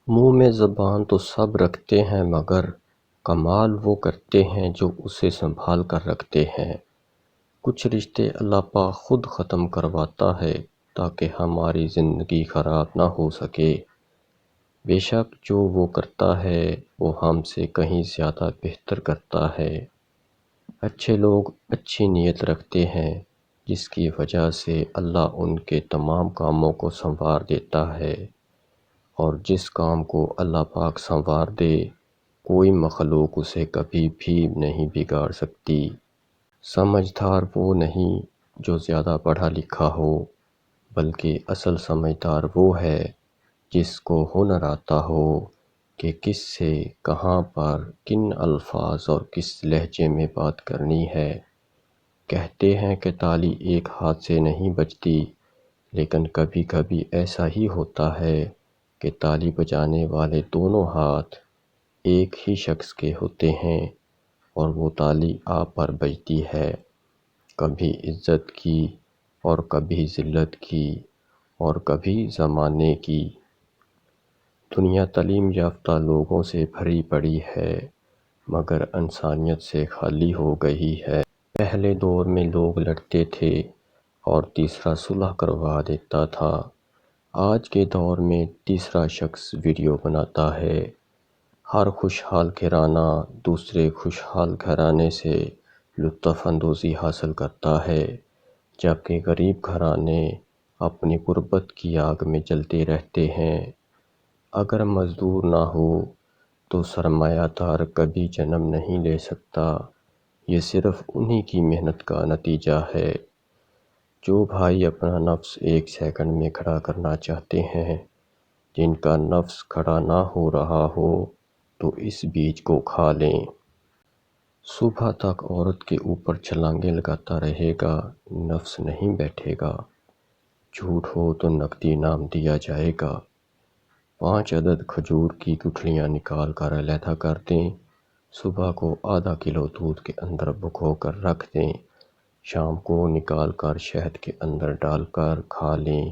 منہ میں زبان تو سب رکھتے ہیں مگر کمال وہ کرتے ہیں جو اسے سنبھال کر رکھتے ہیں۔ کچھ رشتے اللہ پاک خود ختم کرواتا ہے تاکہ ہماری زندگی خراب نہ ہو سکے۔ بے شک جو وہ کرتا ہے وہ ہم سے کہیں زیادہ بہتر کرتا ہے۔ اچھے لوگ اچھی نیت رکھتے ہیں جس کی وجہ سے اللہ ان کے تمام کاموں کو سنوار دیتا ہے، اور جس کام کو اللہ پاک سنوار دے کوئی مخلوق اسے کبھی بھی نہیں بگاڑ سکتی۔ سمجھدار وہ نہیں جو زیادہ پڑھا لکھا ہو، بلکہ اصل سمجھدار وہ ہے جس کو ہنر آتا ہو کہ کس سے کہاں پر کن الفاظ اور کس لہجے میں بات کرنی ہے۔ کہتے ہیں کہ تالی ایک ہاتھ سے نہیں بجتی، لیکن کبھی کبھی ایسا ہی ہوتا ہے کہ تالی بجانے والے دونوں ہاتھ ایک ہی شخص کے ہوتے ہیں، اور وہ تالی آپ پر بجتی ہے، کبھی عزت کی اور کبھی ذلت کی اور کبھی زمانے کی۔ دنیا تعلیم یافتہ لوگوں سے بھری پڑی ہے مگر انسانیت سے خالی ہو گئی ہے۔ پہلے دور میں لوگ لڑتے تھے اور تیسرا صلح کروا دیتا تھا۔ آج کے دور میں تیسرا شخص ویڈیو بناتا ہے۔ ہر خوشحال گھرانہ دوسرے خوشحال گھرانے سے لطف اندوزی حاصل کرتا ہے، جبکہ غریب گھرانے اپنی غربت کی آگ میں جلتے رہتے ہیں۔ اگر مزدور نہ ہو تو سرمایہ دار کبھی جنم نہیں لے سکتا۔ یہ صرف انہی کی محنت کا نتیجہ ہے۔ جو بھائی اپنا نفس ایک سیکنڈ میں کھڑا کرنا چاہتے ہیں، جن کا نفس کھڑا نہ ہو رہا ہو تو اس بیج کو کھا لیں۔ صبح تک عورت کے اوپر چھلانگیں لگاتا رہے گا، نفس نہیں بیٹھے گا۔ جھوٹ ہو تو نقدی انعام دیا جائے گا۔ 5 عدد کھجور کی گٹھلیاں نکال کر علیحدہ کر دیں۔ صبح کو آدھا کلو دودھ کے اندر بھگو کر رکھ دیں۔ شام کو نکال کر شہد کے اندر ڈال کر کھا لیں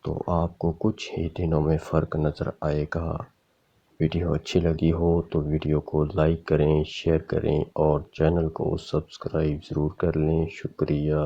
تو آپ کو کچھ ہی دنوں میں فرق نظر آئے گا۔ ویڈیو اچھی لگی ہو تو ویڈیو کو لائک کریں، شیئر کریں اور چینل کو سبسکرائب ضرور کر لیں۔ شکریہ۔